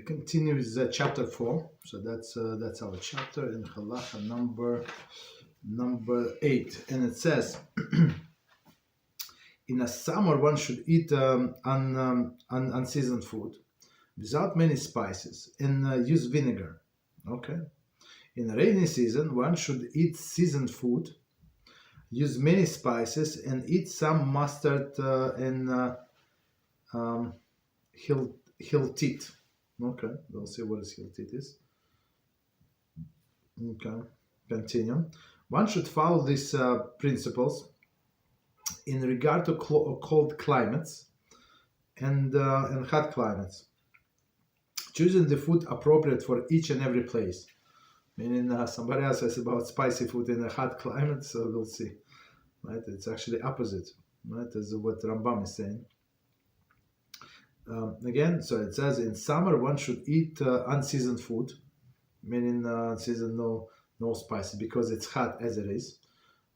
continue with chapter 4. So that's our chapter in Halachah number 8, and it says, in a summer one should eat unseasoned food without many spices and use vinegar. Okay. In a rainy season one should eat seasoned food, use many spices, and eat some mustard and hiltit. Okay, we'll see what hiltit is. Okay, continue. One should follow these principles in regard to cold climates and hot climates, choosing the food appropriate for each and every place. Meaning somebody else says about spicy food in a hot climate, so we'll see. Right? It's actually opposite. Right? That's what Rambam is saying. Again, so it says in summer one should eat unseasoned food, meaning seasoned no spices, because it's hot as it is.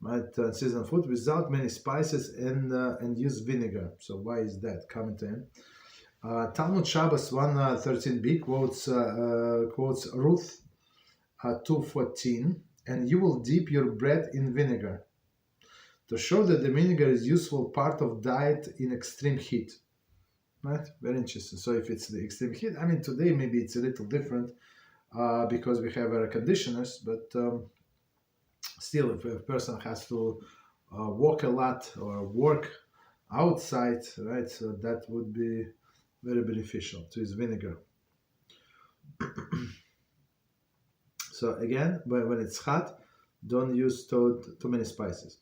Right? Seasoned food without many spices and use vinegar. So why is that? Comment to him. Talmud Shabbos 113b quotes Ruth 2:14, and you will dip your bread in vinegar, to show that the vinegar is useful part of diet in extreme heat. Right? Very interesting. So if it's the extreme heat, I mean today maybe it's a little different because we have air conditioners, but still if a person has to walk a lot or work outside, right, so that would be very beneficial to use vinegar. So again, when it's hot, don't use too many spices.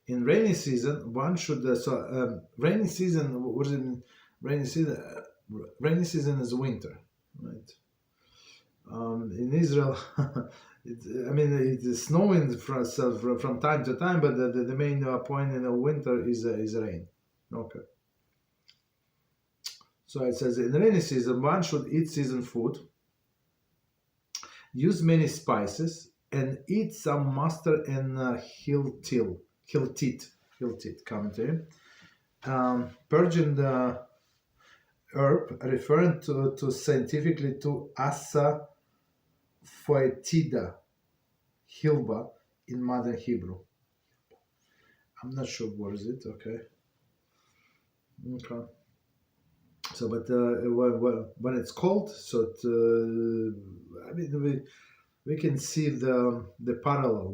In rainy season, one should rainy season. What does it mean? Rainy season is winter, right? In Israel, it is snowing from time to time, but the main point in the winter is rain. Okay. So it says in rainy season, one should eat seasoned food, use many spices, and eat some mustard and hiltit commentary, purging the herb, referring to scientifically to asa foetida hilba in modern Hebrew. I'm not sure what is it. Okay. So, but when it's cold, so we can see the parallel.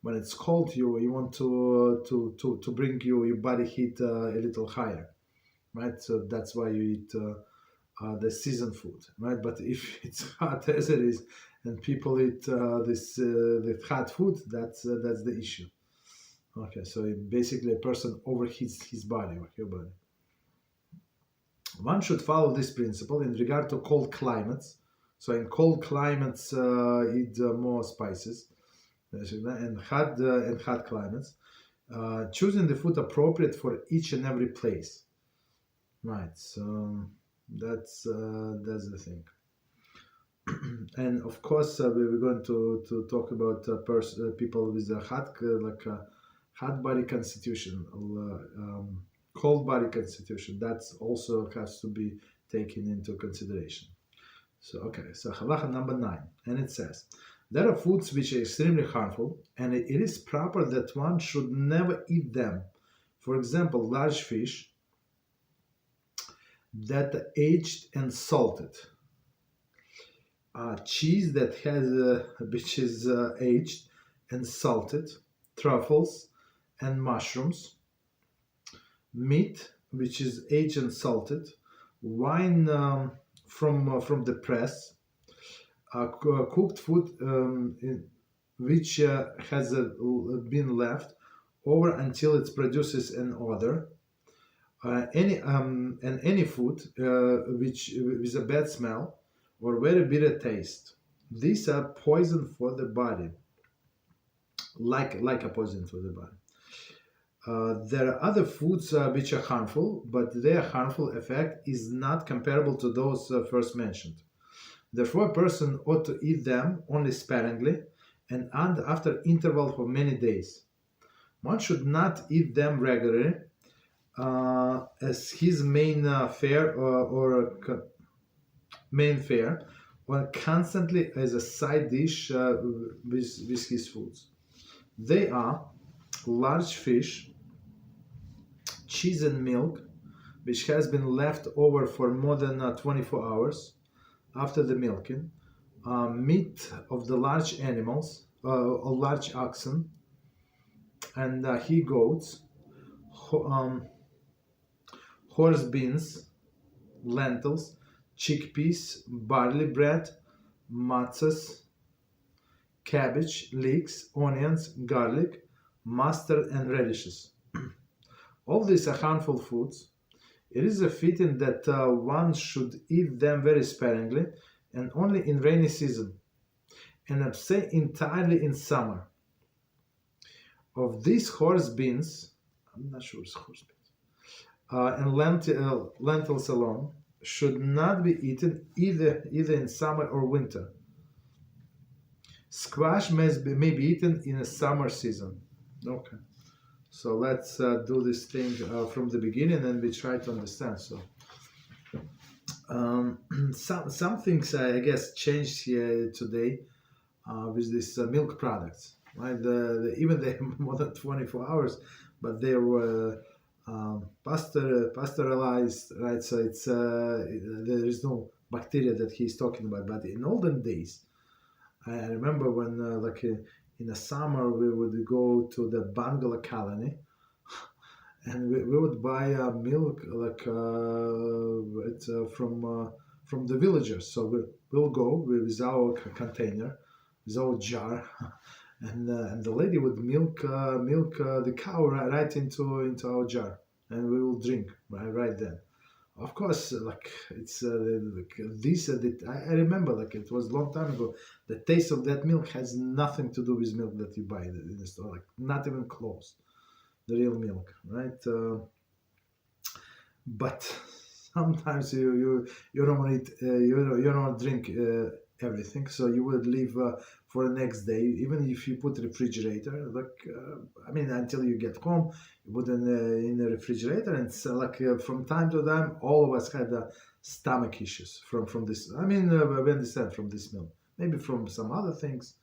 When it's cold, you want to bring your body heat a little higher, right? So that's why you eat the seasoned food, right? But if it's hot as it is, and people eat the hot food, that's the issue. Okay, so basically a person overheats his body or her body. One should follow this principle in regard to cold climates. So in cold climates, eat more spices, and hot climates, choosing the food appropriate for each and every place. Right. So that's the thing. And of course, we're going to talk about people with a hot body constitution. Cold body constitution, that's also has to be taken into consideration. So okay, so Halachah number 9, and it says, there are foods which are extremely harmful, and it is proper that one should never eat them. For example, large fish that are aged and salted, cheese that which is aged and salted, truffles and mushrooms, meat which is aged and salted, wine from the press, cooked food which has been left over until it produces an odor, any food which with a bad smell or very bitter taste. These are poison for the body, like a poison for the body. There are other foods which are harmful, but their harmful effect is not comparable to those first mentioned. Therefore, a person ought to eat them only sparingly and after interval for many days. One should not eat them regularly, as his main fare or main fare, or constantly as a side dish with his foods. They are large fish, cheese and milk, which has been left over for more than 24 hours after the milking, meat of the large animals, or large oxen, and he goats, horse beans, lentils, chickpeas, barley bread, matzahs, cabbage, leeks, onions, garlic, mustard, and radishes. All these are harmful foods. It is a fitting that one should eat them very sparingly and only in rainy season, and abstain entirely in summer. Of these horse beans, I'm not sure it's horse beans, and lentils alone should not be eaten either in summer or winter. Squash may be eaten in a summer season. Okay. So let's do this thing from the beginning, and we try to understand. So some things I guess changed here today with these milk products, right? Even they more than 24 hours, but they were pasteurized, right? So it's there is no bacteria that he's talking about. But in olden days, I remember when in the summer we would go to the bungalow colony, and we would buy milk from the villagers. So we'll go with our container, with our jar, and the lady would milk the cow right into our jar, and we will drink right then. Of course, it's this. I remember, it was a long time ago. The taste of that milk has nothing to do with milk that you buy in the store, not even close. The real milk, right? But sometimes you don't want to eat, you don't want to drink everything, so you would leave for the next day. Even if you put refrigerator, until you get home, you put in the refrigerator, and from time to time, all of us had stomach issues from this. We understand from this milk, maybe from some other things,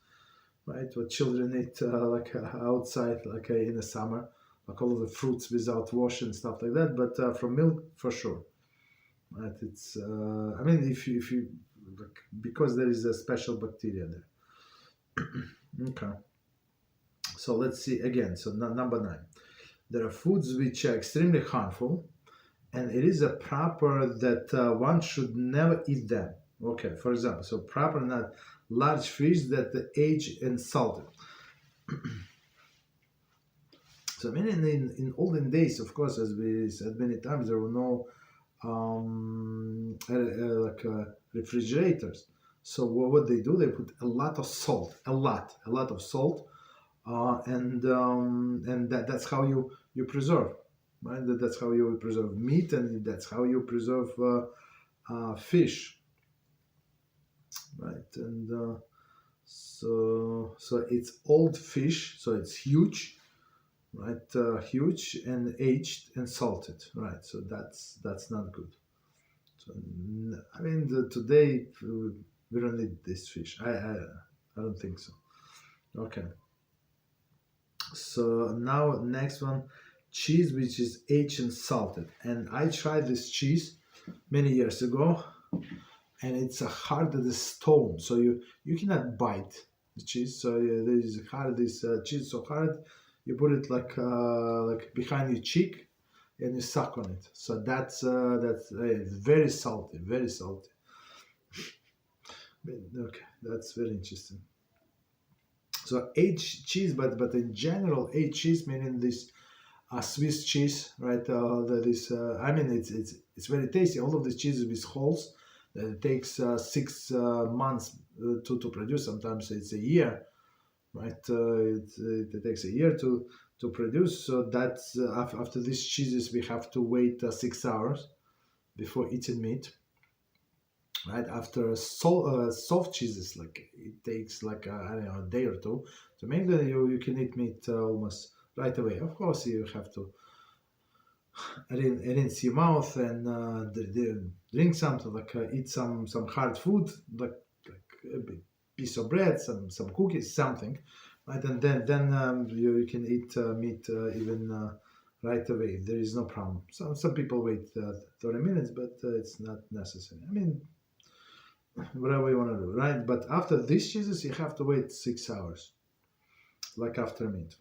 right? What children eat outside, in the summer, all of the fruits without wash and stuff like that. But from milk, for sure, right? It's if you because there is a special bacteria there. Okay. So let's see again. So number 9, there are foods which are extremely harmful, and it is a proper that one should never eat them. Okay. For example, so proper not large fish that age and salted. So in olden days, of course, as we said many times, there were no refrigerators. So what they do, they put a lot of salt, a lot of salt, and that's how you preserve, right? That's how you preserve meat, and that's how you preserve fish, right? And so it's old fish, so it's huge. Right, huge and aged and salted, right? So that's not good. So today we don't need this fish. I don't think so. Okay. So now next one, cheese which is aged and salted. And I tried this cheese many years ago, and it's hard as a stone. So you cannot bite the cheese. So there is this cheese so hard. You put it like behind your cheek, and you suck on it. So that's very salty, very salty. Okay, that's very interesting. So aged cheese, but in general, aged cheese meaning this Swiss cheese, right? That is, it's very tasty. All of these cheeses with holes, that it takes 6 months to produce. Sometimes it's a year. Right, it takes a year to produce. So that's after these cheeses we have to wait 6 hours before eating meat. Right, after soft cheeses, it takes a day or two to make them. You can eat meat almost right away. Of course, you have to rinse your mouth and drink something, like eat some hard food, like a piece of bread, some cookies, something, right? And then you can eat meat even right away. There is no problem. Some people wait 30 minutes, but it's not necessary. I mean, whatever you want to do, right? But after these cheeses, you have to wait 6 hours, like after meat.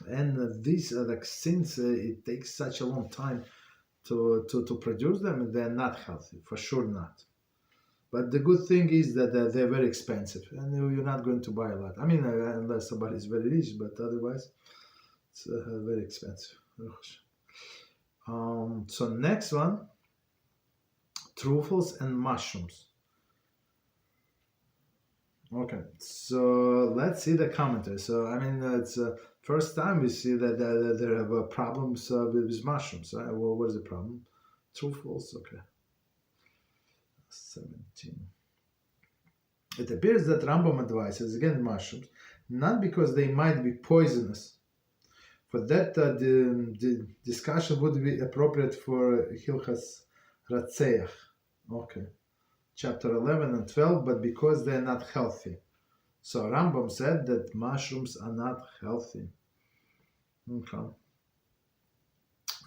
And these like, since it takes such a long time to produce them, they're not healthy, for sure not. But the good thing is that they're very expensive, and you're not going to buy a lot. I mean, unless somebody is very rich, but otherwise, it's very expensive. So next one, truffles and mushrooms. Okay, so let's see the commentary. So I mean, it's first time we see that there are problems with mushrooms. Right? Well, what is the problem? Truffles. Okay. 17. It appears that Rambam advises against mushrooms, not because they might be poisonous. For that, the discussion would be appropriate for Hilchos De'os. Okay. Chapter 11 and 12, but because they're not healthy. So Rambam said that mushrooms are not healthy. Okay.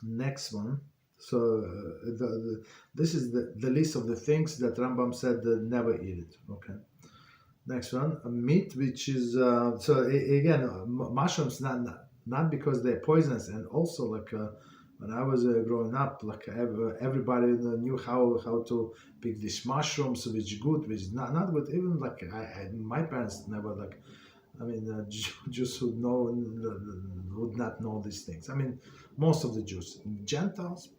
Next one. So this is the list of the things that Rambam said never eat it. Okay. Next one, meat, which is so again mushrooms not because they're poisonous, and also like when I was growing up, like everybody knew how to pick these mushrooms, which good, which not good. Even like my parents never like. I mean, Jews would not know these things. I mean, most of the Jews, Gentiles,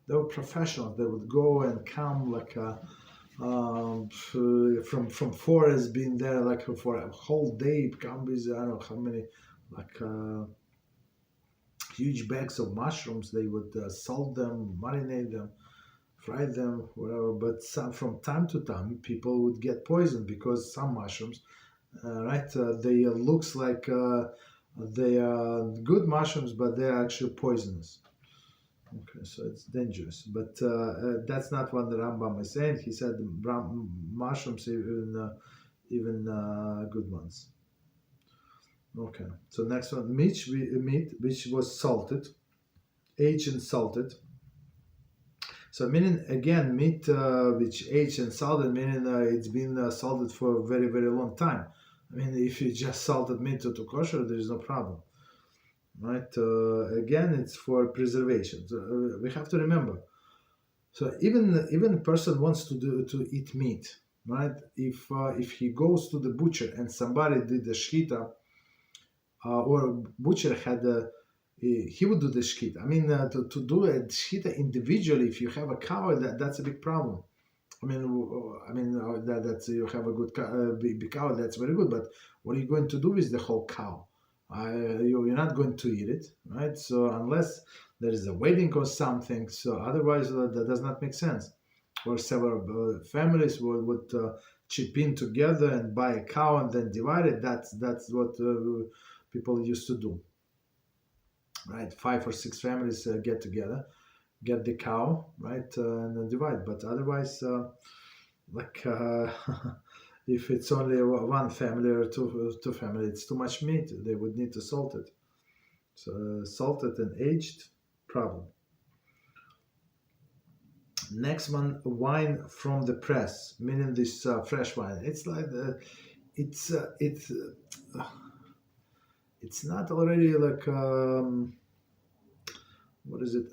they were professionals. They would go and come like from forest, being there like for a whole day. Come with I don't know how many like huge bags of mushrooms. They would salt them, marinate them, fry them, whatever. But from time to time, people would get poisoned because some mushrooms. They looks like they are good mushrooms, but they are actually poisonous. Okay, so it's dangerous. But that's not what the Rambam is saying. He said mushrooms even good ones. Okay, so next one, meat which was salted, aged and salted. So meaning again, meat which aged and salted, meaning it's been salted for a very, very long time. I mean, if you just salted meat to kosher, there is no problem, right? Again, it's for preservation. So, we have to remember. So even a person wants to eat meat, right? If he goes to the butcher and somebody did the shchita, or butcher had he would do the shchita. I mean, to do a shchita individually, if you have a cow, that's a big problem. I mean, that's you have a good big cow. That's very good. But what are you going to do with the whole cow? You're not going to eat it, right? So unless there is a wedding or something, so otherwise that does not make sense. Or several families would chip in together and buy a cow and then divide it. That's what people used to do, right? 5 or 6 families get together, get the cow, right, and then divide. But otherwise, if it's only one family or two family, it's too much meat. They would need to salt it. So salted and aged, problem. Next one, wine from the press, meaning this fresh wine. It's like it's not already like what is it?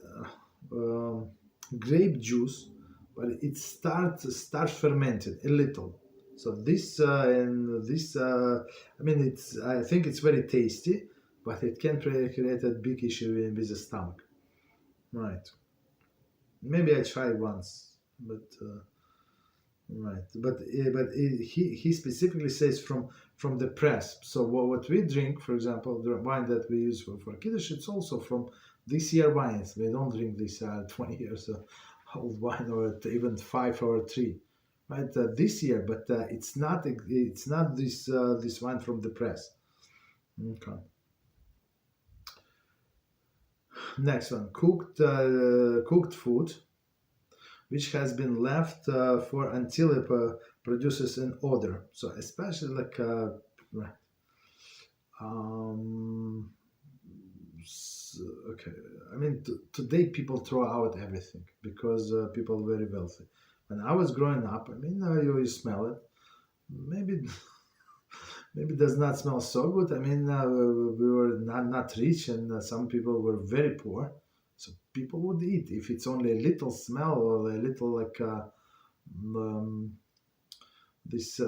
Grape juice, but it starts fermented a little. So this I mean, I think it's very tasty, but it can create a big issue with the stomach, right? Maybe I tried once, but right. But he specifically says from the press. So what we drink, for example, the wine that we use for kiddush, it's also from this year wines. We don't drink this 20 years old wine or even 5 or 3, right? This year, but it's not this wine from the press. Okay. Next one, cooked food which has been left for until it produces an odor. So especially like okay, I mean today people throw out everything because people are very wealthy. When I was growing up, I mean you smell it. Maybe maybe it does not smell so good. I mean we were not rich, and some people were very poor. So people would eat if it's only a little smell or a little like um, this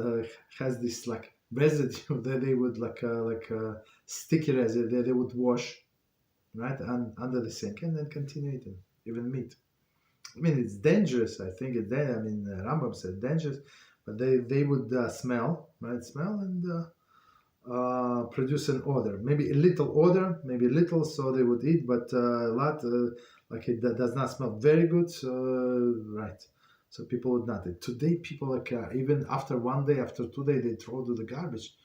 has this like residue that they would like sticky residue that they would wash right and under the sink and then continue eating even meat. I mean it's dangerous. I think it. I mean Rambam said dangerous, but they would smell right smell and produce an odor, maybe a little odor, maybe a little, so they would eat, but a lot, like it does not smell very good, right? So people would not eat. Today, people like even after 1 day, after 2 days, they throw to the garbage,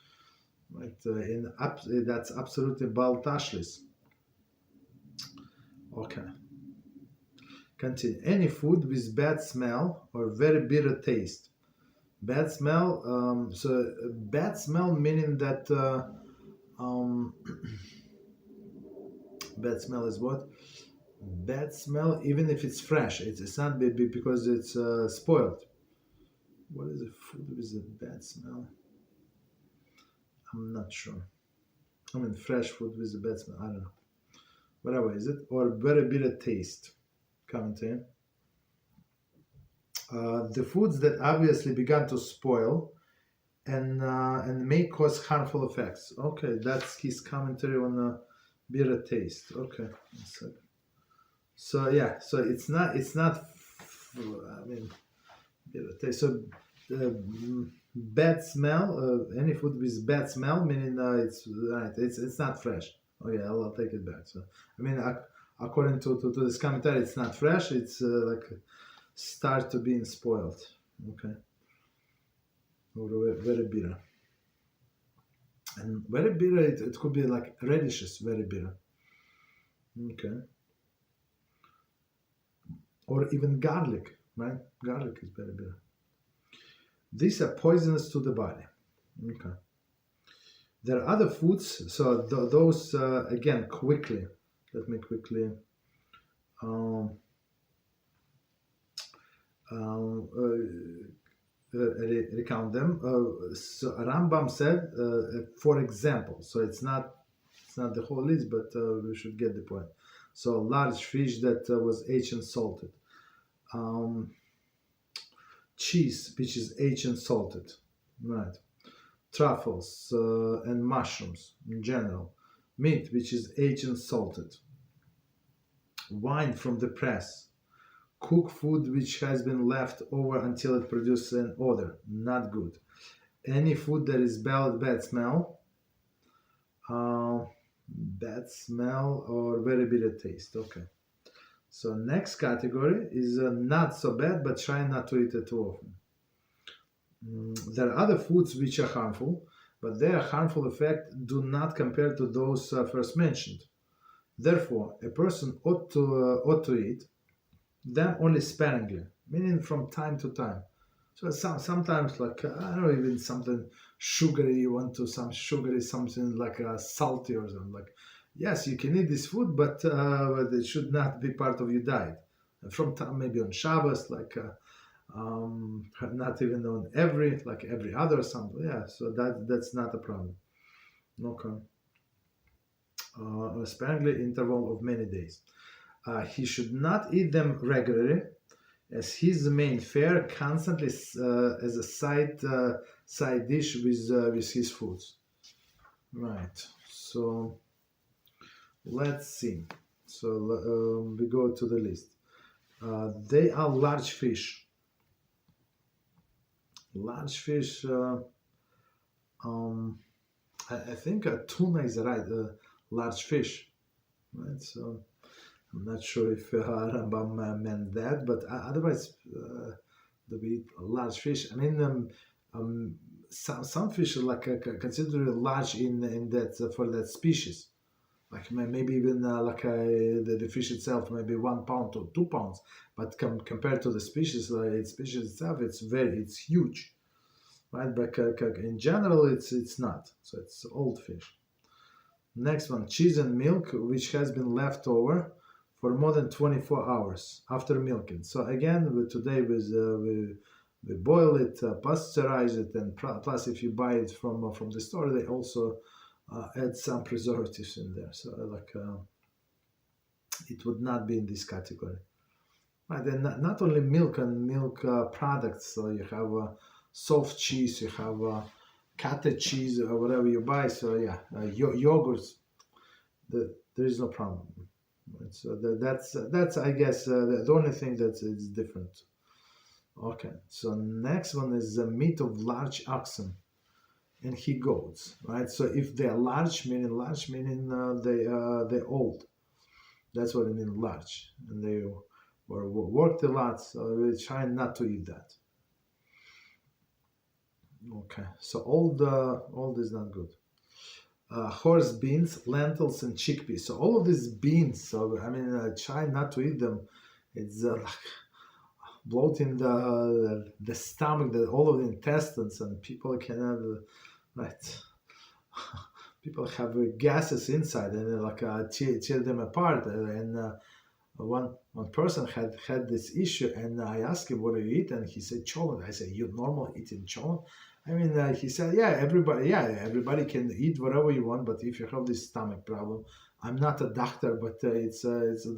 right? That's absolutely baltashlis. Okay, continue. Any food with bad smell or very bitter taste. Bad smell. So bad smell meaning that bad smell is what? Bad smell, even if it's fresh. It's not because it's spoiled. What is a food with a bad smell? I'm not sure. I mean, fresh food with a bad smell. I don't know. Whatever is it? Or very bitter taste. Commenting. The foods that obviously began to spoil and may cause harmful effects. Okay, that's his commentary on bitter taste. Okay, so yeah, so it's not. I mean, bitter taste. So bad smell. Any food with bad smell, meaning it's right. It's not fresh. Oh yeah, I'll take it back. So I mean, according to this commentary, it's not fresh. It's like start to being spoiled. Okay. Or very bitter. And very bitter, it could be like radishes, very bitter. Okay. Or even garlic, right? Garlic is very bitter. These are poisonous to the body. Okay. There are other foods, so those, again, quickly. Let me quickly recount them. So Rambam said, for example, so it's not the whole list, but we should get the point. So large fish that was aged and salted, cheese which is aged and salted, right? Truffles and mushrooms in general, meat which is aged and salted, wine from the press, cooked food which has been left over until it produces an odor, not good. Any food that is bad smell, or very bitter taste. Okay. So next category is not so bad, but try not to eat it too often. There are other foods which are harmful, but their harmful effect do not compare to those first mentioned. Therefore, a person ought to eat them only sparingly, meaning from time to time. So sometimes, like I don't know, even something sugary, you want to some sugary, something like salty or something. Like, yes, you can eat this food, but it should not be part of your diet. And from time, maybe on Shabbos, like not even on every other something. Yeah, so that's not a problem. Okay. Sparingly interval of many days. He should not eat them regularly, as his main fare constantly as a side dish with his foods. Right. So let's see. So we go to the list. They are large fish. Large fish. I think tuna is right. Large fish. Right. So I'm not sure if Rambam meant that, but otherwise, we eat large fish. I mean, some fish are like considered large in that for that species. like maybe even the fish itself, maybe 1 pound to 2 pounds, but compared to the species, its species itself, it's huge, right? But in general, it's not. So it's old fish. Next one, cheese and milk, which has been left over for more than 24 hours after milking. So again, today we boil it, pasteurize it, and plus if you buy it from the store, they also add some preservatives in there. So it would not be in this category. Right, and not only milk and milk products. So you have soft cheese, you have cottage cheese or whatever you buy. So yeah, yogurts. There is no problem. So that's I guess the only thing that is different. Okay, so next one is the meat of large oxen and he goats, right? So if they're large meaning they're old. That's what I mean, large, and they were worked a lot. So we try not to eat that. Okay, so old is not good. Horse beans, lentils, and chickpeas. So all of these beans. So I mean, try not to eat them. It's like bloating the stomach, all of the intestines, and people can have right. People have gases inside, and tear them apart. And one person had this issue, and I asked him, "What do you eat?" And he said, "Cholent." I said, "You normal eating cholent?" I mean, he said, everybody can eat whatever you want, but if you have this stomach problem, I'm not a doctor, but it's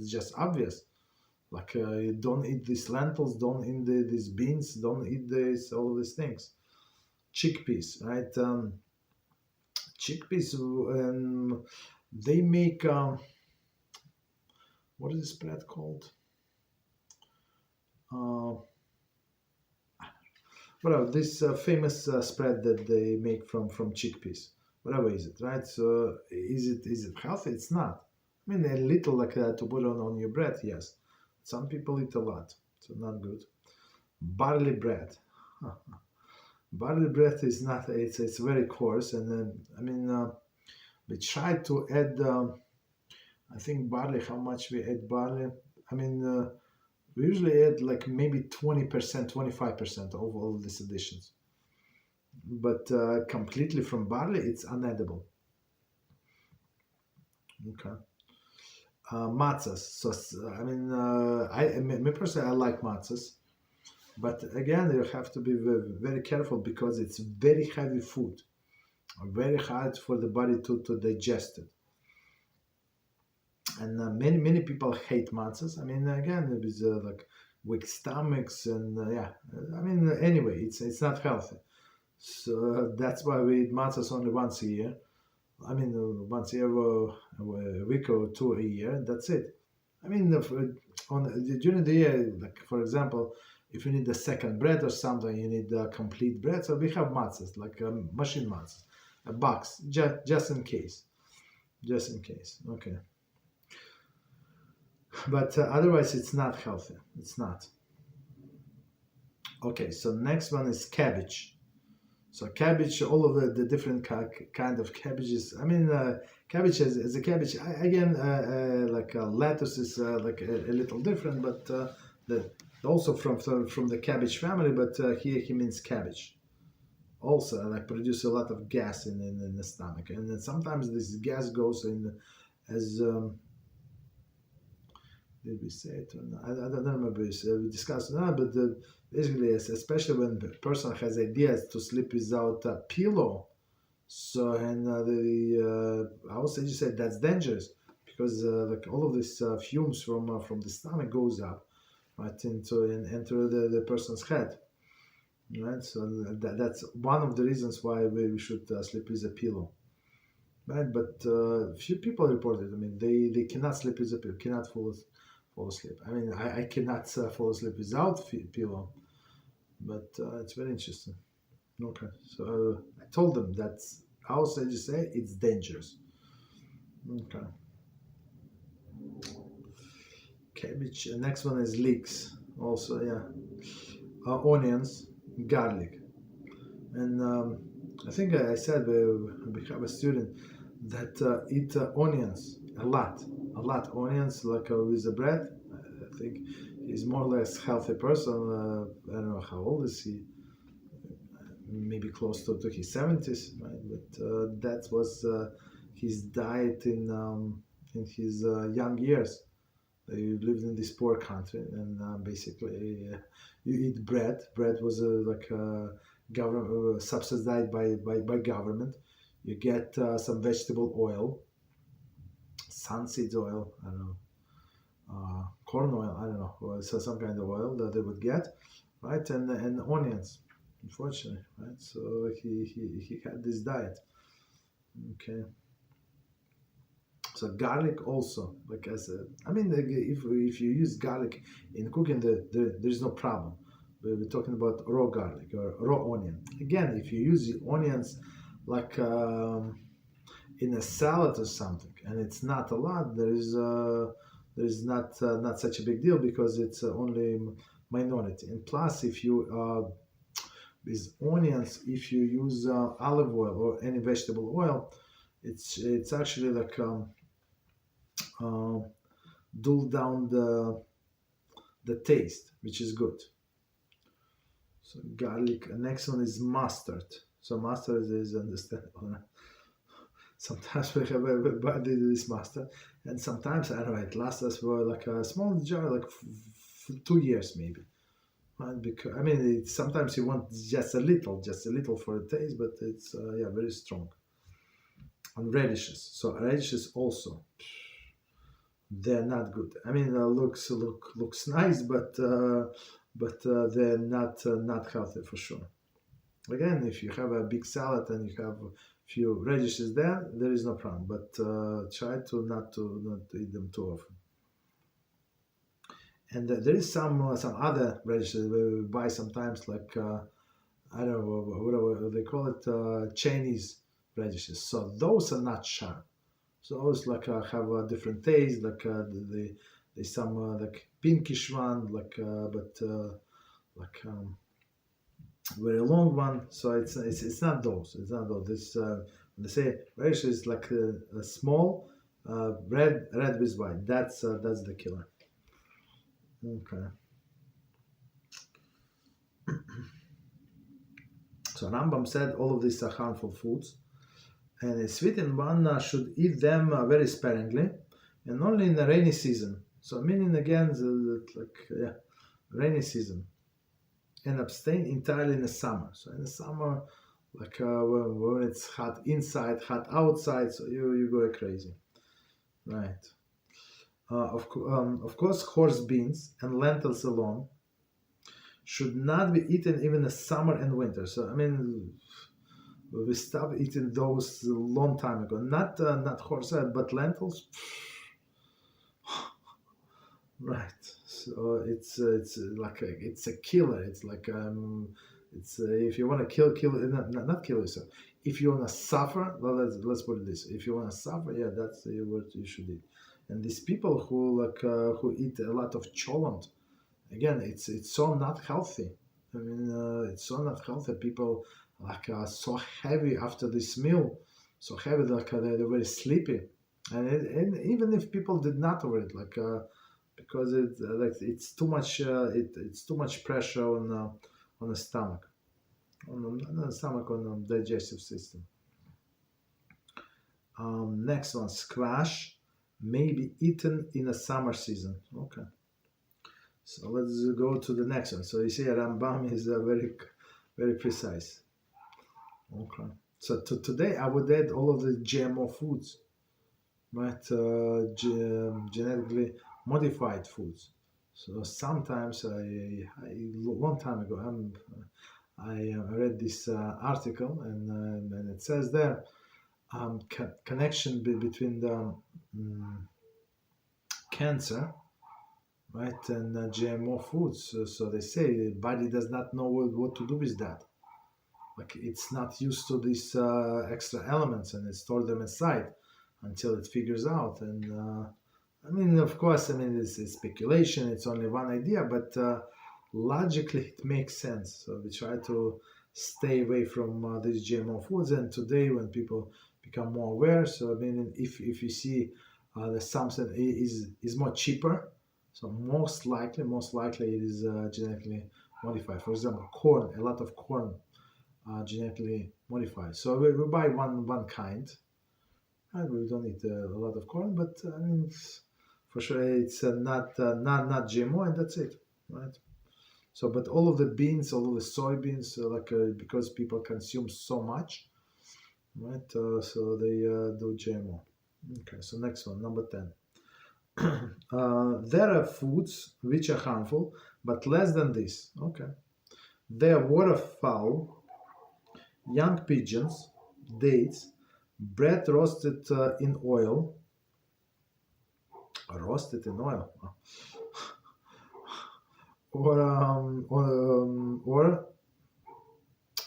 just obvious. Like, don't eat these lentils, don't eat these beans, don't eat all these things. Chickpeas, right? Chickpeas, they make, what is this bread called? Whatever, this famous spread that they make from chickpeas. Whatever is it, right? So is it healthy? It's not. I mean, a little to put on your bread, yes. Some people eat a lot, so not good. Barley bread. Barley bread is not. It's very coarse, and then I mean, we try to add. I think barley. How much we add barley? I mean, we usually add like maybe 20%, 25% of all these additions. But completely from barley, it's unedible. Okay. Matzahs. So I mean, me personally, I like matzahs, but again, you have to be very, very careful because it's very heavy food, very hard for the body to digest it. And many people hate matzahs. I mean, again, it is like weak stomachs, and yeah. I mean, anyway, it's not healthy. So that's why we eat matzahs only once a year. I mean, once a year, a week or two a year. That's it. I mean, during the year, like for example, if you need a second bread or something, you need complete bread. So we have matzahs, like machine matzahs, a box, just in case. Just in case. Okay. But otherwise, it's not healthy. It's not. Okay, so next one is cabbage. So cabbage, all of the different kind of cabbages. I mean, cabbage as a cabbage. Again, lettuce is like a little different, but also from the cabbage family. But here he means cabbage. Also, like produce a lot of gas in the stomach, and then sometimes this gas goes in as did we say it or not? I don't remember. We discussed it, but basically, especially when the person has ideas to sleep without a pillow. So, and I also just said that's dangerous because like all of these fumes from the stomach goes up, right, into the person's head, right. So that's one of the reasons why we should sleep with a pillow, right. But few people reported. I mean, they cannot sleep with a pillow, cannot fall asleep. I mean, I cannot fall asleep without pillow, but it's very interesting. Okay, so I told them that's how I say it's dangerous. Okay. Cabbage. Next one is leeks. Also, yeah. Onions, garlic, and I think I said we have a student that eat onions a lot onions, like with the bread. I think he's more or less healthy person. I don't know how old is he, maybe close to his 70s, right? But that was his diet in his young years. You lived in this poor country, and basically you eat bread. Bread was like government subsidized by government. You get some vegetable oil, sunseed oil, I don't know, corn oil, I don't know, or so some kind of oil that they would get, right? And onions, unfortunately, right? So he had this diet. Okay. So garlic also, like as a, I mean, if you use garlic in cooking, there's no problem. We're talking about raw garlic or raw onion. Again, if you use the onions like in a salad or something, and it's not a lot, there's not such a big deal because it's only minority. And plus, if you with onions, if you use olive oil or any vegetable oil, it's actually like dull down the taste, which is good. So garlic. Next one is mustard. So mustard is understandable. Sometimes we have everybody this mustard, and sometimes I don't know. It lasts us for like a small jar, like 2 years maybe. Right? Because I mean, sometimes you want just a little for the taste, but it's yeah, very strong. And radishes. So radishes also, they're not good. I mean, looks nice, but they're not healthy for sure. Again, if you have a big salad and you have a few radishes there is no problem. But try to not to eat them too often. And there is some other radishes we buy sometimes, like I don't know what they call it, Chinese radishes. So those are not sharp. So those like have a different taste, like they some like pinkish one, like but like very long one. So it's not those. It's not those. This when they say radish is like a small red with white. That's the killer. Okay. So Rambam said all of these are harmful foods, and a sweetened one should eat them very sparingly, and only in the rainy season. So meaning again, like rainy season, and abstain entirely in the summer. So in the summer, like when it's hot inside, hot outside, so you go crazy, right? Of course, horse beans and lentils alone should not be eaten even in the summer and winter. So I mean, we stopped eating those a long time ago. Not horse, but lentils. Right. So it's like it's a killer. It's like it's if you want to kill not kill yourself. If you want to suffer, well, let's put it this: if you want to suffer, yeah, that's what you should eat. And these people who eat a lot of cholent, again, it's so not healthy. I mean, it's so not healthy. People like so heavy after this meal, so heavy like they're very sleepy, and even if people did not overeat, like because it's too much it's too much pressure on the stomach, on the stomach, on the digestive system. Next one, squash may be eaten in a summer season. Okay. So let's go to the next one. So you see, Rambam is very precise. Okay. So today I would add all of the GMO foods, right? Genetically modified foods. So sometimes a long time ago, I read this article, and it says there connection between the cancer, right, and GMO foods. So they say the body does not know what to do with that. Like it's not used to these extra elements, and it stores them inside until it figures out. And I mean, of course, I mean it's speculation. It's only one idea, but logically it makes sense. So we try to stay away from these GMO foods. And today, when people become more aware, so I mean, if you see the something is more cheaper. So most likely it is genetically modified. For example, corn, a lot of corn genetically modified. So we buy one kind, and we don't eat a lot of corn, but I mean, for sure it's not GMO, and that's it, right? So, but all of the beans, all of the soybeans, because people consume so much, right? So they do GMO. Okay, so next one, number 10. There are foods which are harmful, but less than this. Okay. They are waterfowl, young pigeons, dates, bread roasted in oil. Roasted in oil. Or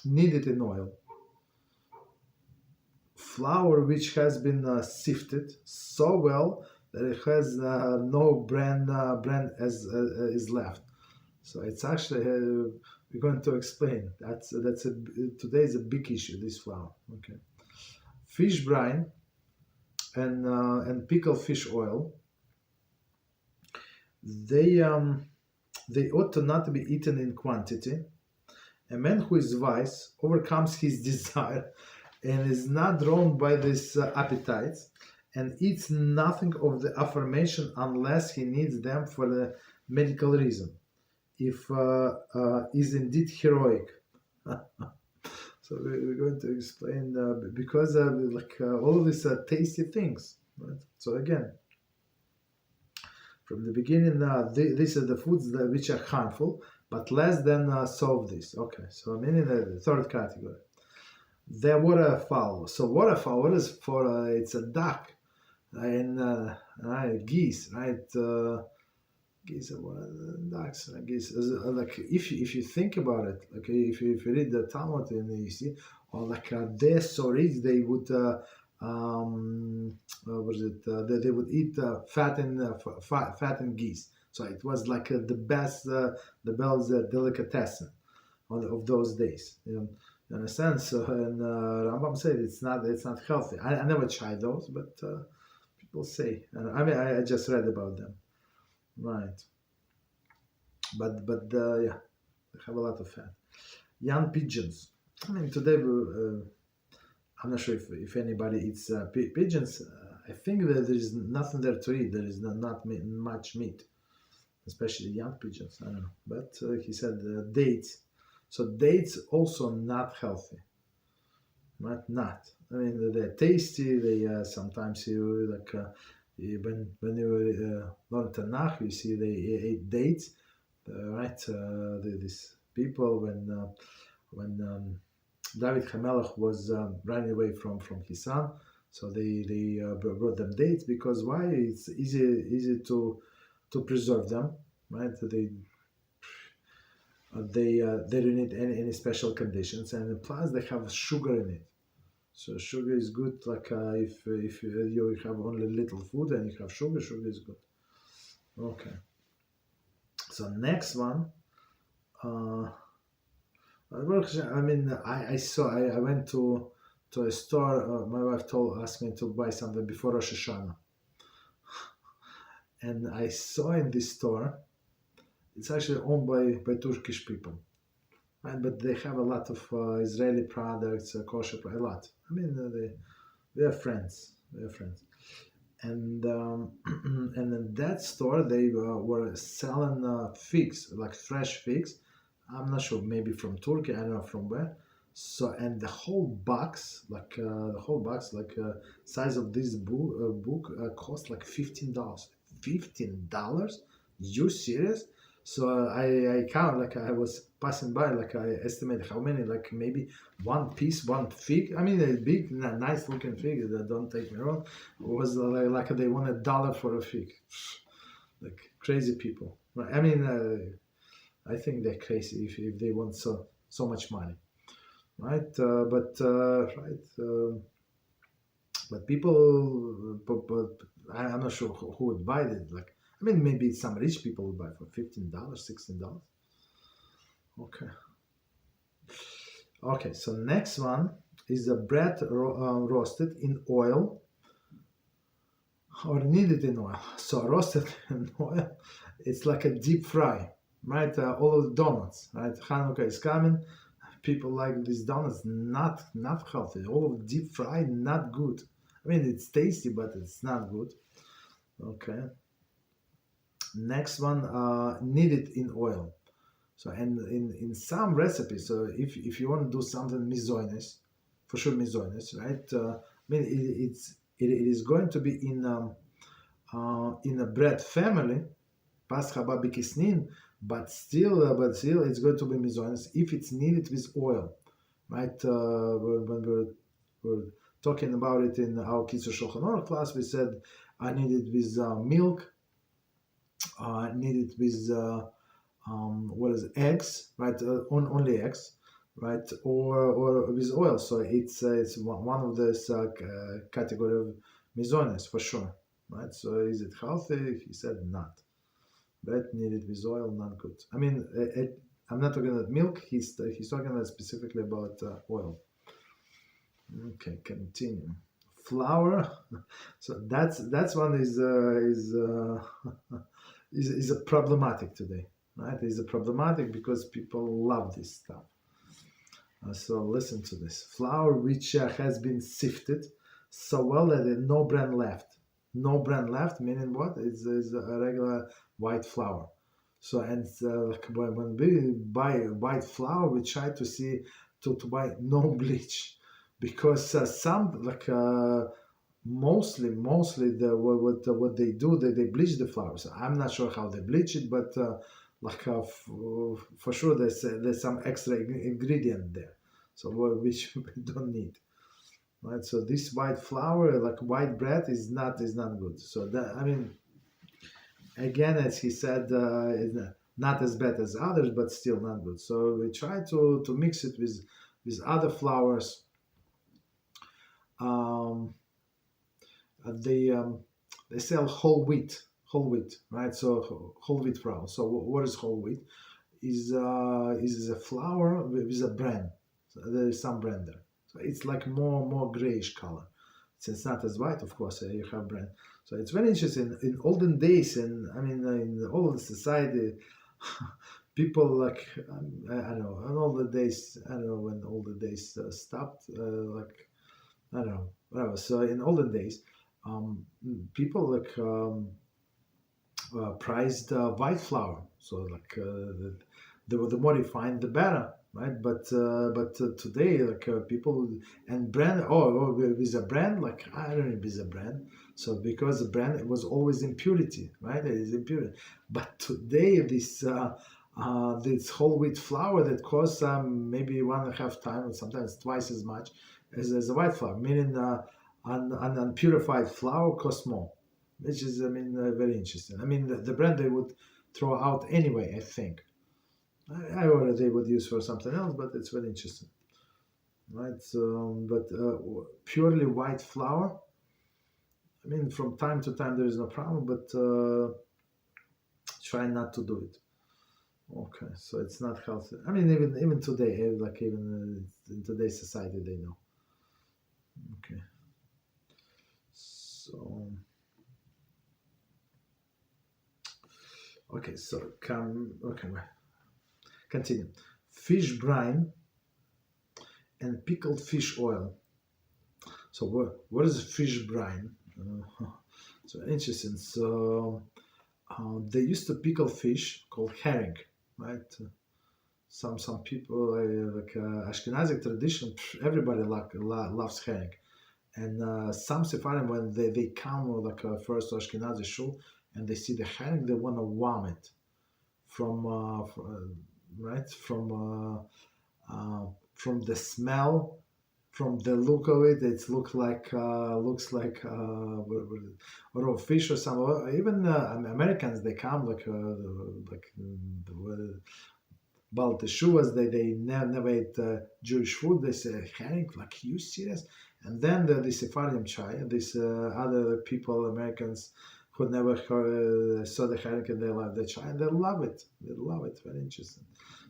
kneaded in oil. Flour which has been sifted so well that it has no bran as is left. So it's actually we're going to explain. Today is a big issue. This flour. Okay, fish brine and pickled fish oil. They ought to not be eaten in quantity. A man who is wise overcomes his desire and is not drawn by these appetites, and eats nothing of the affirmation unless he needs them for a medical reason, if is indeed heroic. So we're going to explain because all of these tasty things, right? So again, from the beginning, these are the foods which are harmful, but less than solve this. Okay, so meaning the third category. The waterfowl. So waterfowl is for it's a duck and geese, right? Geese are ducks, geese. Like if you think about it, okay, if you read the Talmud and you see, or they're so rich, they would they would eat fattened geese. So it was like the best, the best delicatessen of those days. You understand? So, and Rambam said it's not healthy. I never tried those, but people say. I mean, I just read about them, right? But yeah, they have a lot of fat. Young pigeons. I mean, today I'm not sure if anybody eats pigeons. I think that there is nothing there to eat. There is not much meat, especially young pigeons. I don't know. But he said dates. So dates also not healthy. Not. I mean, they're tasty. They sometimes you when you learn Tanakh, you see they ate dates, right? These people when David HaMelech was running away from his son, so they brought them dates because why? It's easy to preserve them, right? They don't need any special conditions, and plus they have sugar in it. So sugar is good. Like if you have only little food and you have sugar is good. Okay. So next one. I mean, I went to a store. My wife asked me to buy something before Rosh Hashanah, and I saw in this store. It's actually owned by Turkish people, right? But they have a lot of Israeli products, kosher, a lot. I mean, they are friends. And and in that store they were selling figs, like fresh figs. I'm not sure, maybe from Turkey. I don't know from where. So and the whole box, size of this book cost like $15. $15? You serious? So I count, like I was passing by, like I estimate how many, like maybe one fig. I mean, a big, nice looking fig. Don't take me wrong. It was like they want $1 for a fig. Like crazy people. I mean, I think they're crazy if they want so much money, right? But people, but I'm not sure who would buy it. Like, I mean, maybe some rich people would buy for $15, $16. Okay, so next one is the bread roasted in oil. or knead it in oil. So roasted in oil, it's like a deep fry, right? All of the donuts, right? Hanukkah is coming. People like these donuts, not healthy. All of deep fry, not good. I mean, it's tasty, but it's not good. Okay. Next one, knead it in oil. So, and in some recipes, so if you want to do something mizoynous, for sure mizoynous, right? I mean, it is going to be in a bread family, pas haba bikisnin, but still it's going to be mizoynous if it's kneaded with oil, right? When we're talking about it in our Kitzur Shulchan Aruch class, we said I need it with milk, need it with what is it, eggs, right? Only eggs, right? Or with oil. So it's one of this category of mizones for sure, right? So is it healthy? He said not. Bread needed with oil, not good. I mean, I'm not talking about milk. He's talking about specifically about oil. Okay, continue. Flour. So that's one is is a problematic today, right? Is a problematic because people love this stuff. So listen to this. Flour which has been sifted so well that there's no bran left. No bran left, meaning what? It's a regular white flour. So and like when we buy white flour, we try to see to buy no bleach, because some like mostly what they do, they bleach the flour. So I'm not sure how they bleach it, but for sure there's some extra ingredient there, so which we don't need, right? So this white flour, like white bread, is not good. So that, I mean, again, as he said, it's not as bad as others, but still not good. So we try to mix it with other flours. They sell whole wheat, right? So whole wheat flour. So what is whole wheat? Is a flour with a bran. So there is some bran there. So it's like more grayish color. It's not as white, of course. You have bran. So it's very interesting. In olden days, and I mean in all of the society, people like I don't know. In all the days, I don't know when all the days stopped. Like I don't know, whatever. So in olden days, people like prized white flour. So like the more refined, the better, right? But today, like people and brand. With a brand, like I don't know, with a brand. So because the brand, it was always impurity, right? It is impurity. But today, this whole wheat flour that costs maybe 1.5 times, sometimes twice as much as a white flour, meaning an unpurified flour costs more, which is, I mean, very interesting. I mean, the brand they would throw out anyway, I think. I already they would use for something else, but it's very interesting, right? So, but purely white flour, I mean, from time to time there is no problem, but try not to do it. Okay, so it's not healthy. I mean, even today, like even in today's society, they know. Okay. So, okay, so continue. Fish brine and pickled fish oil. So what is fish brine? So interesting. So they used to pickle fish called herring, right? Some people like Ashkenazi tradition. Everybody loves herring. And some Sephardim, when they come like first to Ashkenazi shul and they see the herring, they want to vomit from right from the smell, from the look of it. It looks like raw fish or some. Even Americans, they come like about the Shuas, they never ate Jewish food. They say herring, like you serious? And then the Sephardim try, these other people, Americans, who never saw the herring in their life, they try and they love it. They love it. Very interesting.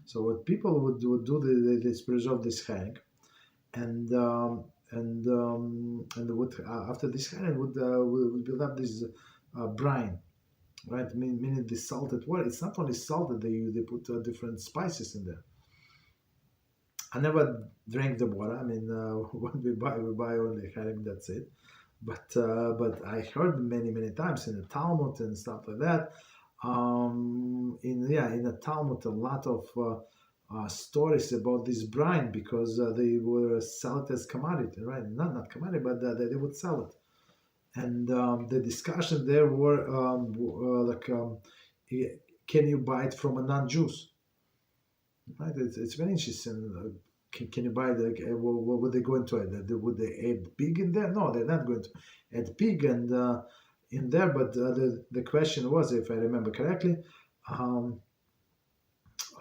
So what people would do, they preserve this herring, and and would after this herring would build up this brine, right? Meaning the salted water. It's not only salted; they put different spices in there. I never drank the water. I mean, when we buy only herring. That's it. But I heard many times in the Talmud and stuff like that. In the Talmud, a lot of stories about this brine because they were sell it as commodity, right? Not commodity, but they would sell it. And the discussion there were can you buy it from a non-Jews? Right? It's very interesting. Can you buy what would they go into it? Would they add pig in there? No, they're not going to add pig and in there. But the question was, if I remember correctly,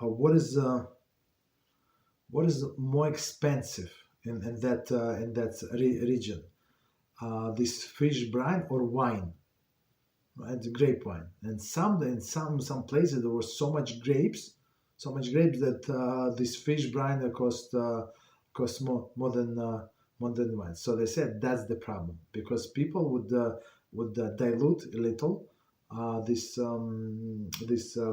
what is more expensive in that region? This fish brine or wine? Right, grape wine. And in some places there was so much grapes that this fish brine cost more than wine. So they said that's the problem because people would dilute a little this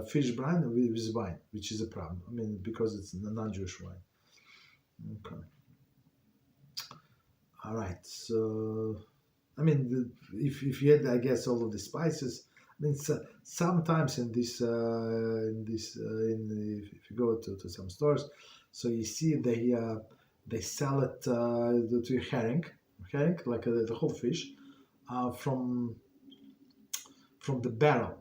fish brine with wine, which is a problem. I mean, because it's a non-Jewish wine. Okay. All right. So, I mean, if you had, I guess, all of the spices. I mean, sometimes if you go to some stores, so you see they sell it to herring like the whole fish from the barrel.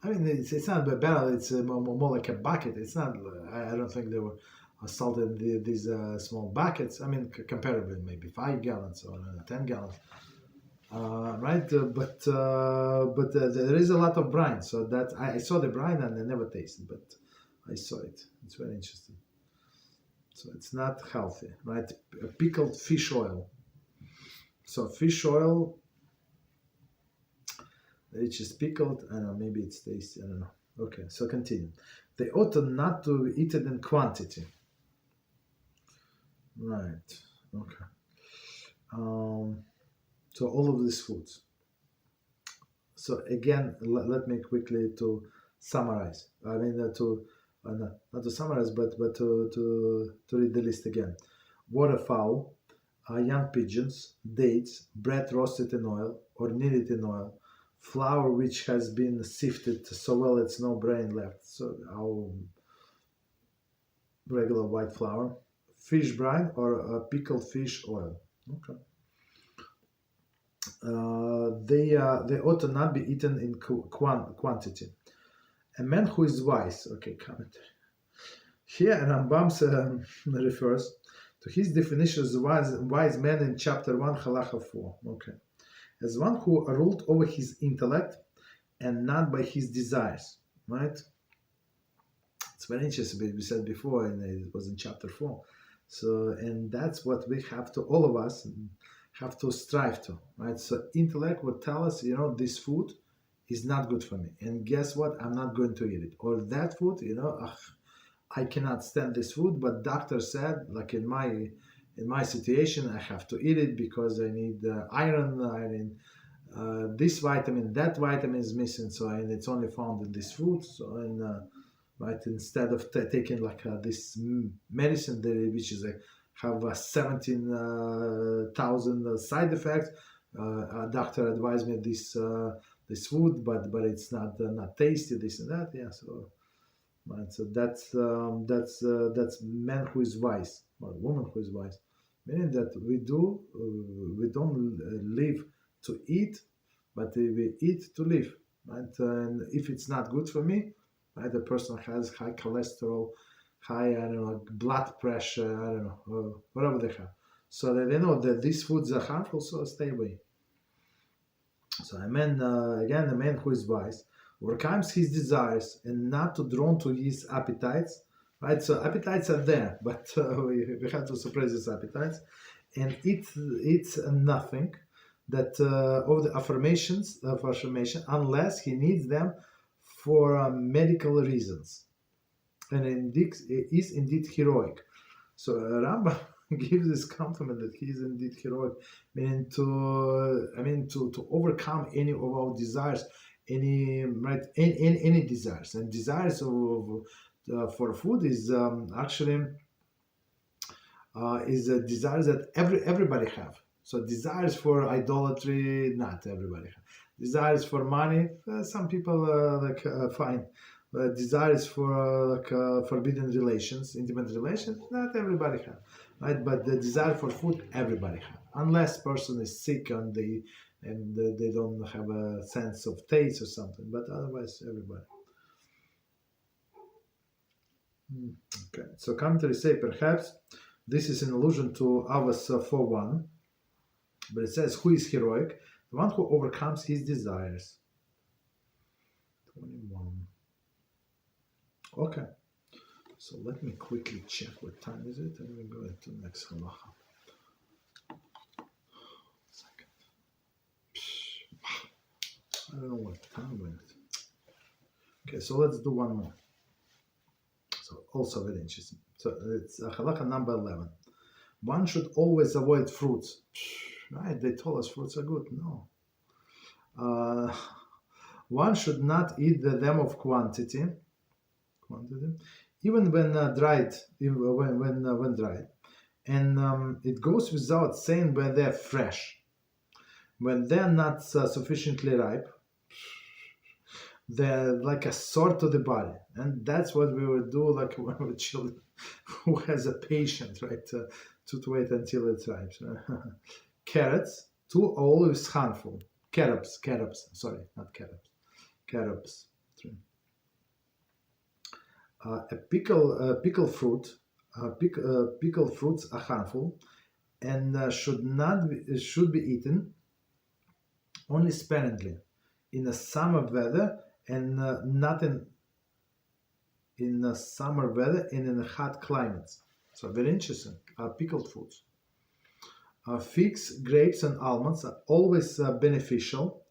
I mean, it's not a barrel; it's more like a bucket. It's not. I don't think they were salted in these small buckets. I mean, comparably, maybe 5 gallons or 10 gallons. Right, but there is a lot of brine, so that I saw the brine and I never tasted, but I saw it. It's very interesting. So it's not healthy, right? Pickled fish oil. So fish oil, which is pickled. I don't know, maybe it's tasty. I don't know. Okay, so continue. They ought not to eat it in quantity. Right. Okay. So all of these foods. So again, let me quickly to summarize. I mean, not to summarize, but to read the list again. Waterfowl, young pigeons, dates, bread roasted in oil or kneaded in oil, flour which has been sifted so well it's no grain left. So our regular white flour, fish brine or pickled fish oil. Okay. They ought to not be eaten in quantity. A man who is wise. Okay, commentary. Here Rambam refers to his definition as wise man in chapter 1, Halachah 4. Okay. As one who ruled over his intellect and not by his desires. Right? It's very interesting. We said before, and it was in chapter 4. So, and that's what we have to, all of us, have to strive to, right? So intellect would tell us, this food is not good for me. And guess what? I'm not going to eat it. Or that food, I cannot stand this food, but doctor said, like in my situation, I have to eat it because I need iron, I need this vitamin, that vitamin is missing, so and it's only found in this food. So right, instead of taking like this medicine, which is have 17,000 side effects. A doctor advised me this food, but it's not tasty. This and that. Yeah. So, right. So that's man who is wise or woman who is wise, meaning that we don't live to eat, but we eat to live. Right. And if it's not good for me, right, the person has high cholesterol, high, I don't know, blood pressure, I don't know, whatever they have. So that they know that these foods are harmful, so stay away. So a man who is wise, overcomes his desires and not to drawn to his appetites, right? So appetites are there, but we have to suppress these appetites and eats nothing that of the affirmation, unless he needs them for medical reasons. And it is indeed heroic. So Rambam gives this compliment that he is indeed heroic, meaning to overcome any of our desires, any desires, and desires for food is actually is a desires that everybody have. So desires for idolatry, not everybody have. Desires for money, some people fine. Desires for forbidden relations, intimate relations, not everybody have, right? But the desire for food, everybody have, unless person is sick and they don't have a sense of taste or something. But otherwise, everybody. Okay. So commentaries say perhaps this is an allusion to Avos 4:1, but it says, "Who is heroic? The one who overcomes his desires." 21. Okay, so let me quickly check what time is it, and we go into the next halacha. Second. I don't know what time it is. Okay, so let's do one more. So also very interesting. So it's halacha number 11. One should always avoid fruits. Right? They told us fruits are good. No. One should not eat them of quantity, even when dried, when dried, and it goes without saying when they're fresh. When they're not sufficiently ripe, they're like a sword to the body, and that's what we would do, like when we're children, who has a patience, right, to wait until it's ripe. Carrots, 2 olives handful. Carrots, sorry, not carrots. Carrots, 3. Pickled fruits a handful, and should be eaten only sparingly in the summer weather, and not in the summer weather and in the hot climates. So very interesting. Pickled fruits. Figs, grapes, and almonds are always beneficial,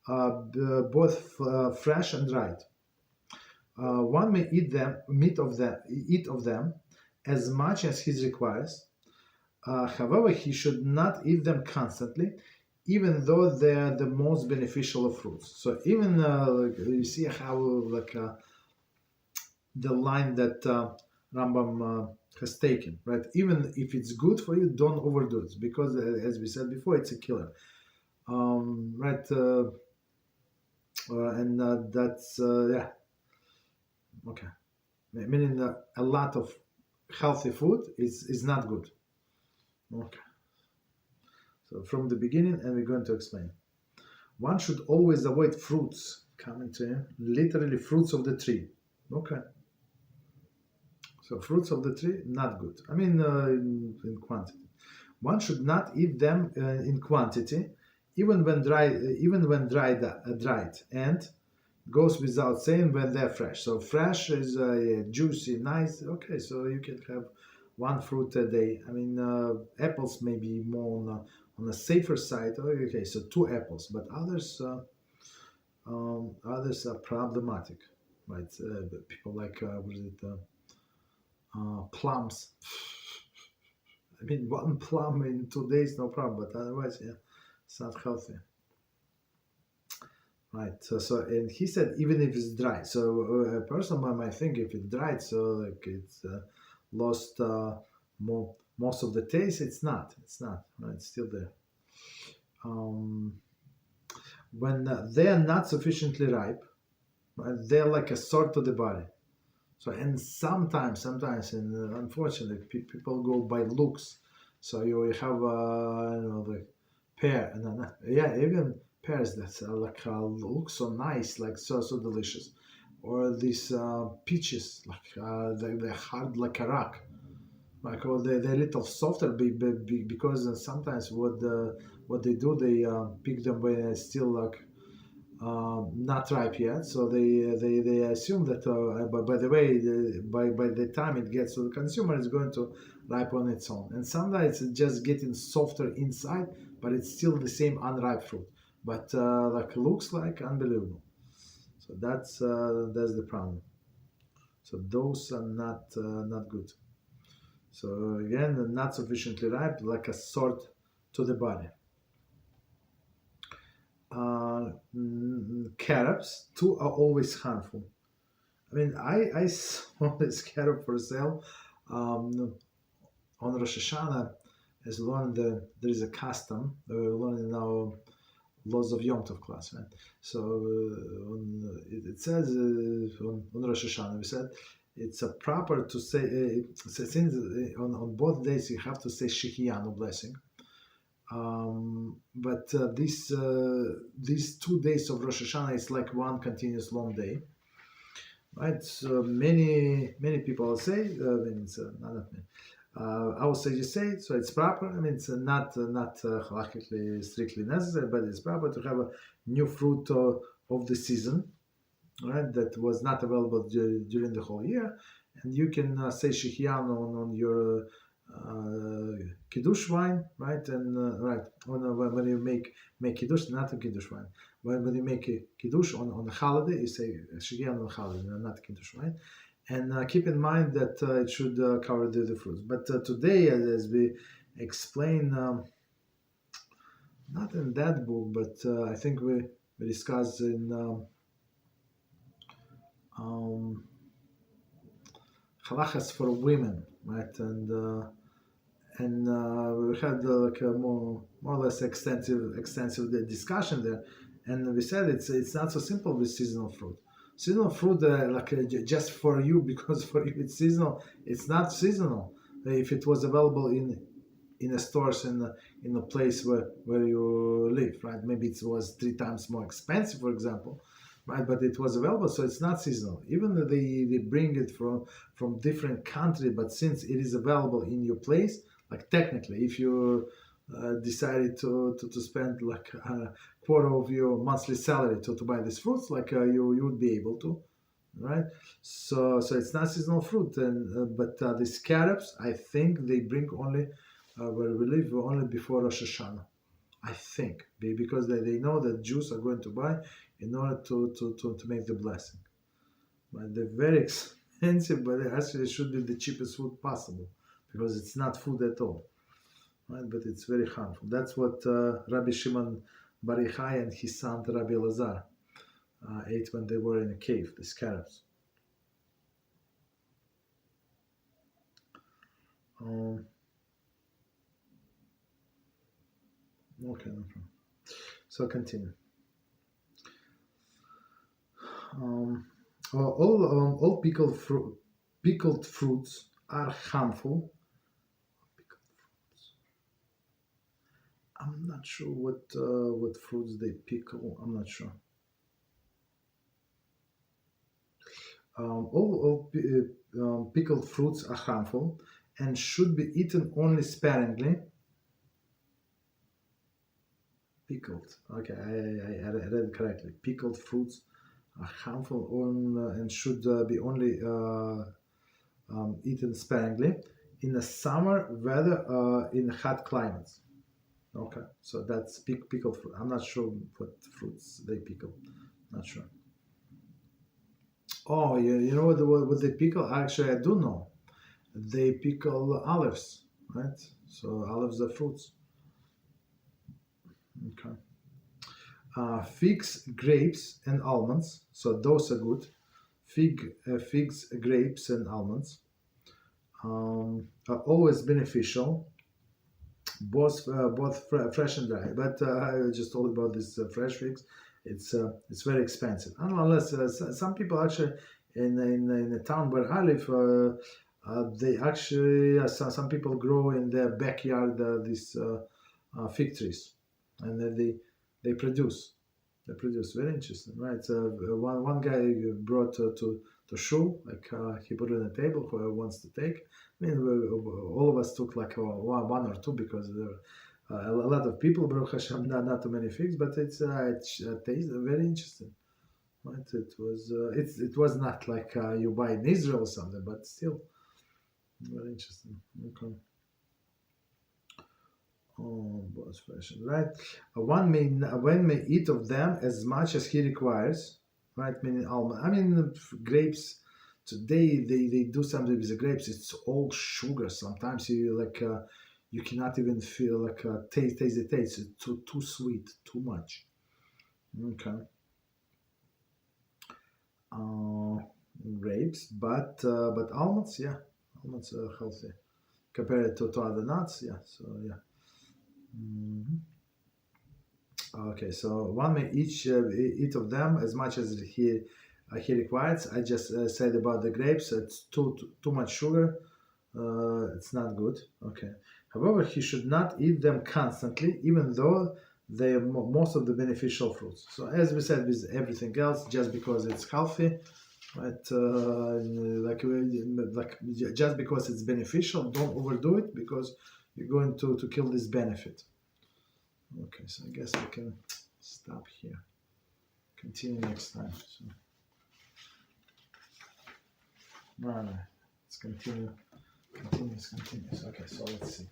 both fresh and dried. One may eat of them as much as he requires. However, he should not eat them constantly, even though they are the most beneficial of fruits. So even you see how the line that Rambam has taken, right? Even if it's good for you, don't overdo it, because as we said before, it's a killer, right? And that's yeah. Okay, meaning a lot of healthy food is not good. Okay, so from the beginning, and we're going to explain. One should always avoid fruits, coming to him, literally fruits of the tree. Okay, so fruits of the tree, not good. I mean, in quantity. One should not eat them in quantity, even when dried, and goes without saying when they're fresh. So fresh is juicy, nice. Okay, so you can have 1 fruit a day. I mean, apples may be more on the safer side. Okay, so 2 apples, but others are problematic, right? People like plums. I mean, 1 plum in 2 days, no problem, but otherwise, yeah, it's not healthy. Right. So and he said even if it's dry. So a person might think if it's dried, so like it's lost most of the taste. It's not. Right? It's still there. When they are not sufficiently ripe, right, they're like a sword to the body. So and sometimes, and unfortunately, people go by looks. So you have the pear, and even pears that look so nice, like so delicious, or these peaches, like they're hard like a rock, like they're a little softer because sometimes what they do, they pick them when they're still like not ripe yet, so they assume that by the way by the time it gets to the consumer, it's going to ripe on its own, and sometimes it's just getting softer inside, but it's still the same unripe fruit, but like looks like unbelievable. So that's the problem. So those are not good. So again, not sufficiently ripe, like a sword to the body. Carrots too are always harmful. I mean, I saw this carob for sale on Rosh Hashanah. As learned, there is a custom. We learned in our laws of Yom Tov class, right? So it says on Rosh Hashanah, we said it's a proper to say since on both days you have to say Shehiyanu blessing. But these 2 days of Rosh Hashanah is like one continuous long day, right? So many people say, it's not many. I would say you say it, so it's proper. I mean, it's not halachically strictly necessary, but it's proper to have a new fruit of the season, right? That was not available during the whole year, and you can say Shechianu on your kiddush wine, right? And right when you make kiddush, not a kiddush wine. When you make a kiddush on a holiday, you say Shechianu on holiday, not kiddush wine. And keep in mind that it should cover the fruits. But today, as we explain, not in that book, but I think we discussed in Halachas for women, right? And we had like a more or less extensive discussion there, and we said it's not so simple with seasonal fruit. Seasonal fruit, just for you, because for you it's seasonal. It's not seasonal. If it was available in the stores in a place where you live, right? Maybe it was 3 times more expensive, for example, right? But it was available, so it's not seasonal. Even though they bring it from different country, but since it is available in your place, like technically, if you decided to spend like a quarter of your monthly salary to buy these fruits, like you would be able to, right? So it's not seasonal fruit, and but these carrots, I think they bring only where we live only before Rosh Hashanah. I think because they know that Jews are going to buy in order to make the blessing. But they're very expensive, but actually it should be the cheapest food possible because it's not food at all. Right? But it's very harmful. That's what Rabbi Shimon Bar Yochai and his son Rabbi Elazar ate when they were in a cave, the scarabs. Okay, no problem. So continue. All pickled fruits are harmful. I'm not sure what fruits they pickle. I'm not sure. All pickled fruits are harmful and should be eaten only sparingly. Pickled. Okay, I read it correctly. Pickled fruits are harmful and should be only eaten sparingly in the summer weather in hot climates. Okay, so that's pickled fruit. I'm not sure what fruits they pickle. Not sure. Oh, you know what they pickle? Actually, I do know. They pickle olives, right? So olives are fruits. Okay. Figs, grapes, and almonds. So those are good. Figs, grapes, and almonds are always beneficial, both fresh and dry. But I just told about this fresh figs. It's very expensive, unless some people actually in a town where I live, they actually some people grow in their backyard these fig trees, and then they produce. They produce. Very interesting, right? One guy brought to shul, like he put it on the table, whoever wants to take. I mean, all of us took like one or two because there a lot of people, Baruch Hashem, not too many figs, but it tastes very interesting. Right? It was not like you buy in Israel or something, but still very interesting. Okay. Oh, both fresh, right? One may eat of them as much as he requires, right? Meaning almond. I mean grapes they do something with the grapes. It's all sugar. Sometimes you cannot even feel taste the taste. It's too sweet, too much. Okay. Grapes, but almonds, yeah, almonds are healthy compared to other nuts. Yeah, so yeah. Okay, so one may eat of them as much as he requires. I just said about the grapes, it's too much sugar. It's not good. Okay. However, he should not eat them constantly, even though they are most of the beneficial fruits. So as we said with everything else, just because it's healthy, right? Just because it's beneficial, don't overdo it because you're going to kill this benefit. Okay, so I guess I can stop here. Continue next time. So, no, let's continue. Continues. Okay, so let's see.